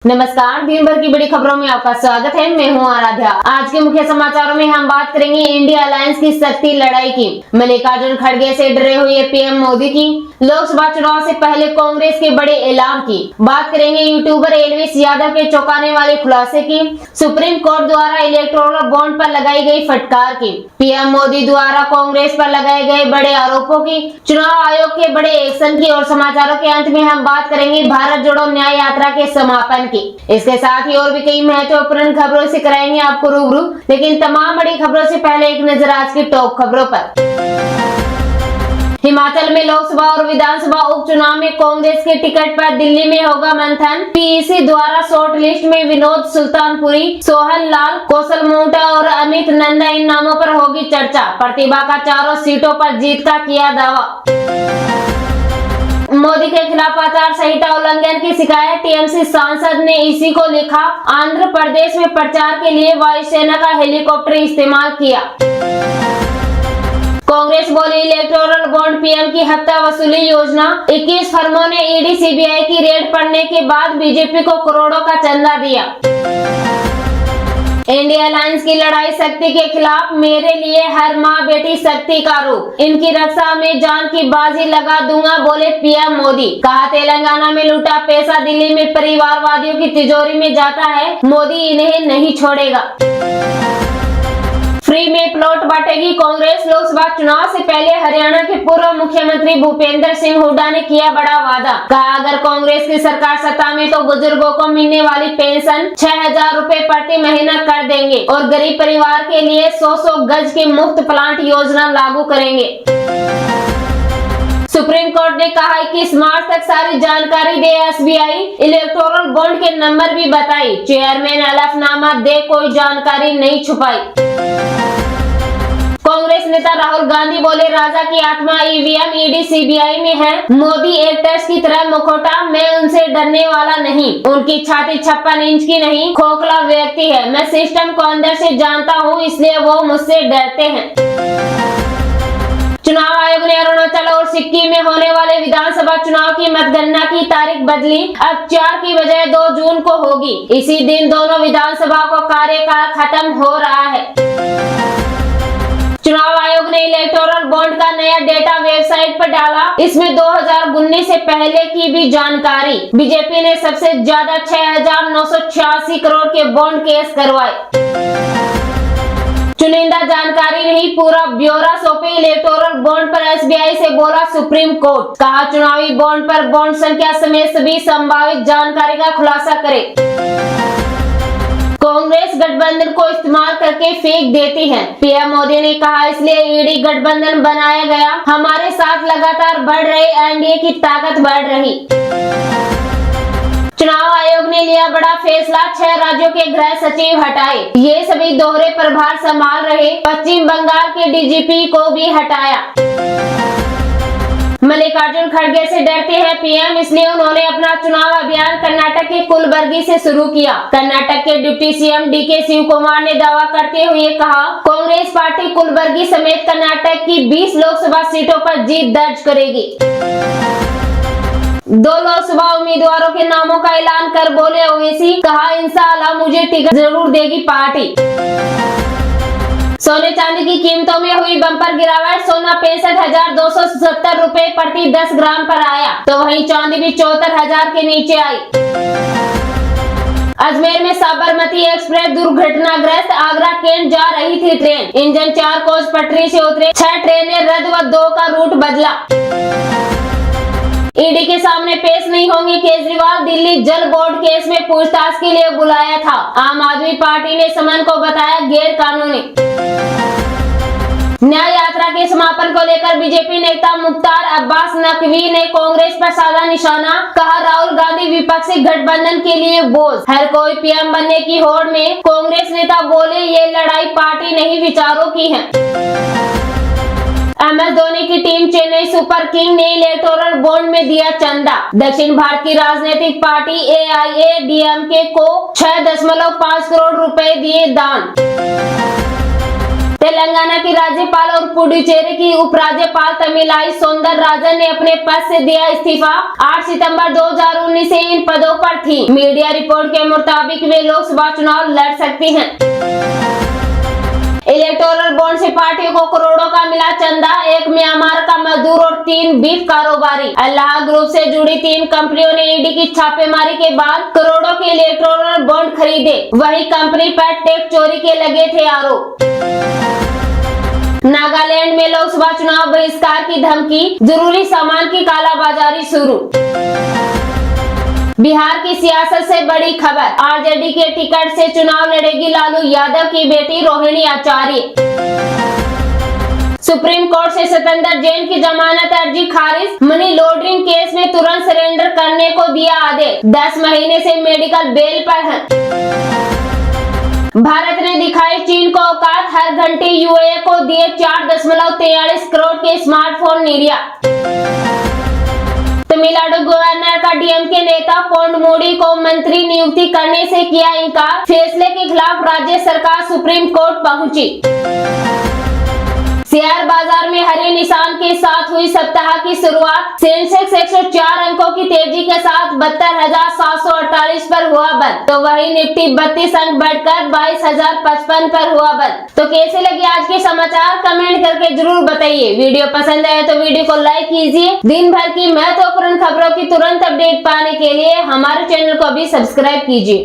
नमस्कार, दिन भर की बड़ी खबरों में आपका स्वागत है। मैं हूं आराध्या। आज के मुख्य समाचारों में हम बात करेंगे इंडिया अलायंस की सख्ती लड़ाई की, मल्लिकार्जुन खड़गे से डरे हुए पीएम मोदी की, लोकसभा चुनाव से पहले कांग्रेस के बड़े ऐलान की, बात करेंगे यूट्यूबर एल्विस यादव के चौंकाने वाले खुलासे की, सुप्रीम कोर्ट द्वारा इलेक्टोरल बॉन्ड पर लगाई गई फटकार की, पीएम मोदी द्वारा कांग्रेस पर लगाए गए बड़े आरोपों की, चुनाव आयोग के बड़े एक्शन की और समाचारों के अंत में हम बात करेंगे भारत जोड़ो न्याय यात्रा के समापन की। इसके साथ ही और भी कई महत्वपूर्ण खबरों से कराएंगे आपको रूबरू, लेकिन तमाम बड़ी खबरों से पहले एक नजर आज की टॉप खबरों पर। हिमाचल में लोकसभा और विधानसभा उपचुनाव में कांग्रेस के टिकट पर दिल्ली में होगा मंथन। पीईसी द्वारा शॉर्ट लिस्ट में विनोद सुल्तानपुरी, सोहन लाल, कौशल मोटा और अमित नंदा इन नामों पर होगी चर्चा। प्रतिभा का चारों सीटों पर जीत का किया दावा। मोदी के खिलाफ आचार संहिता उल्लंघन की शिकायत, टीएमसी सांसद ने इसी को लिखा। आंध्र प्रदेश में प्रचार के लिए वायुसेना का हेलीकॉप्टर इस्तेमाल किया। कांग्रेस बोली इलेक्टोरल बॉन्ड पीएम की हफ्ता वसूली योजना। 21 फर्मों ने ईडी सीबीआई की रेड पड़ने के बाद बीजेपी को करोड़ों का चंदा दिया। इंडिया अलायंस की लड़ाई शक्ति के खिलाफ, मेरे लिए हर माँ बेटी शक्ति का रूप, इनकी रक्षा में जान की बाजी लगा दूंगा, बोले पीएम मोदी। कहा तेलंगाना में लूटा पैसा दिल्ली में परिवारवादियों की तिजोरी में जाता है, मोदी इन्हें नहीं छोड़ेगा। फ्री में प्लॉट बांटेगी कांग्रेस, लोकसभा चुनाव से पहले हरियाणा के पूर्व मुख्यमंत्री भूपेंद्र सिंह हुड्डा ने किया बड़ा वादा। कहा अगर कांग्रेस की सरकार सत्ता में तो बुजुर्गों को मिलने वाली पेंशन 6,000 रुपए प्रति महीना कर देंगे और गरीब परिवार के लिए 100 गज की मुफ्त प्लांट योजना लागू करेंगे। सुप्रीम कोर्ट ने कहा 21 मार्च तक सारी जानकारी दे एसबीआई, इलेक्टोरल बॉन्ड के नंबर भी बताई, चेयरमैन हलफनामा दे, कोई जानकारी नहीं छुपाई। कांग्रेस नेता राहुल गांधी बोले राजा की आत्मा ईवीएम ईडी सीबीआई में है, मोदी एक्टर्स की तरह मुखौटा, मैं उनसे डरने वाला नहीं, उनकी छाती 56 इंच की नहीं, खोखला व्यक्ति है, मैं सिस्टम को अंदर से जानता हूँ, इसलिए वो मुझसे डरते हैं। चुनाव आयोग ने अरुणाचल और सिक्किम में होने वाले विधानसभा चुनाव की मतगणना की तारीख बदली, अब 4 की बजाय 2 जून को होगी। इसी दिन दोनों विधानसभा को कार्यकाल खत्म हो रहा है। चुनाव आयोग ने इलेक्टोरल बॉन्ड का नया डेटा वेबसाइट पर डाला, इसमें 2019 से पहले की भी जानकारी। बीजेपी ने सबसे ज्यादा 6,986 करोड़ के बॉन्ड केस करवाए। चुनिंदा जानकारी नहीं, पूरा ब्यौरा सौंपे इलेक्टोरल बॉन्ड पर एसबीआई से, बोला सुप्रीम कोर्ट। कहा चुनावी बॉन्ड पर बॉन्ड संख्या समेत सभी संभावित जानकारी का खुलासा करे। कांग्रेस गठबंधन को इस्तेमाल करके फेंक देती है, पीएम मोदी ने कहा इसलिए ईडी गठबंधन बनाया गया, हमारे साथ लगातार बढ़ रहे एनडीए की ताकत बढ़ रही। चुनाव आयोग ने लिया बड़ा फैसला, 6 राज्यों के गृह सचिव हटाए, ये सभी दोहरे प्रभार संभाल रहे। पश्चिम बंगाल के डीजीपी को भी हटाया। मल्लिकार्जुन खड़गे से डरते हैं पीएम, इसलिए उन्होंने अपना चुनाव अभियान कर्नाटक के कुलबर्गी से शुरू किया। कर्नाटक के deputy CM DK Shivakumar ने दावा करते हुए कहा कांग्रेस पार्टी कुलबर्गी समेत कर्नाटक की 20 लोकसभा सीटों पर जीत दर्ज करेगी। 2 लोकसभा उम्मीदवारों के नामों का ऐलान कर बोले ओवैसी, कहा इंशाअल्लाह मुझे टिकट जरूर देगी पार्टी। सोने चांदी की कीमतों में हुई बम्पर गिरावट, सोना 65,270 रुपए प्रति 10 ग्राम पर आया, तो वहीं चांदी भी 74,000 के नीचे आई। अजमेर में साबरमती एक्सप्रेस दुर्घटनाग्रस्त, आगरा कैंट जा रही थी ट्रेन, इंजन 4 कोच पटरी से उतरे, 6 ट्रेनें रद्द व 2 का रूट बदला। ईडी के सामने पेश नहीं होंगे केजरीवाल, दिल्ली जल बोर्ड केस में पूछताछ के लिए बुलाया था। आम आदमी पार्टी ने समन को बताया गैर कानूनी। न्याय यात्रा के समापन को लेकर बीजेपी नेता मुख्तार अब्बास नकवी ने कांग्रेस पर साधा निशाना, कहा राहुल गांधी विपक्षी गठबंधन के लिए बोझ, हर कोई पीएम बनने की होड़ में। कांग्रेस नेता बोले ये लड़ाई पार्टी नहीं विचारों की है। MS धोनी की टीम चेन्नई सुपर किंग ने इलेक्टोरल बॉन्ड में दिया चंदा। दक्षिण भारत की राजनीतिक पार्टी AIADMK को 6.5 करोड़ रुपए दिए दान। तेलंगाना की राज्यपाल और पुडुचेरी की उपराज्यपाल तमिलाई सौंदरराजन ने अपने पद से दिया इस्तीफा। 8 सितंबर 2019 से इन पदों पर थी। मीडिया रिपोर्ट के मुताबिक वे लोकसभा चुनाव लड़ सकती हैं। इलेक्टोरल बॉन्ड से पार्टियों को करोड़ों का मिला चंदा। एक म्यांमार का मजदूर और 3 बीफ कारोबारी। अल्लाह ग्रुप से जुड़ी 3 कंपनियों ने ईडी की छापेमारी के बाद करोड़ों के इलेक्टोरल बॉन्ड खरीदे। वही कंपनी पर टैक्स चोरी के लगे थे आरोप। नागालैंड में लोकसभा चुनाव बहिष्कार की धमकी। जरूरी सामान की कालाबाजारी शुरू। बिहार की सियासत से बड़ी खबर। आरजेडी के टिकट से चुनाव लड़ेगी लालू यादव की बेटी रोहिणी आचार्य। सुप्रीम कोर्ट से सत्येंद्र जैन की जमानत अर्जी खारिज। मनी लॉन्ड्रिंग केस में तुरंत सरेंडर करने को दिया आदेश। 10 महीने से मेडिकल बेल पर हैं। भारत ने दिखाई चीन को औकात। हर घंटे यूएई को दिए 4.43 करोड़ के स्मार्टफोन निर्यात। तमिलनाडु गवर्नर का डीएमके नेता पोंडमुडी को मंत्री नियुक्ति करने से किया इनकार। फैसले के खिलाफ राज्य सरकार सुप्रीम कोर्ट पहुंची। शेयर बाजार में हरे निशान के साथ हुई सप्ताह की शुरुआत। सेंसेक्स 104 अंकों की तेजी के साथ 72,748 पर हुआ बंद, तो वही निफ्टी 32 अंक बढ़कर 22,055 पर हुआ बंद। तो कैसे लगे आज के समाचार, कमेंट करके जरूर बताइए। वीडियो पसंद आए तो वीडियो को लाइक कीजिए। दिन भर की महत्वपूर्ण खबरों की तुरंत अपडेट पाने के लिए हमारे चैनल को भी सब्सक्राइब कीजिए।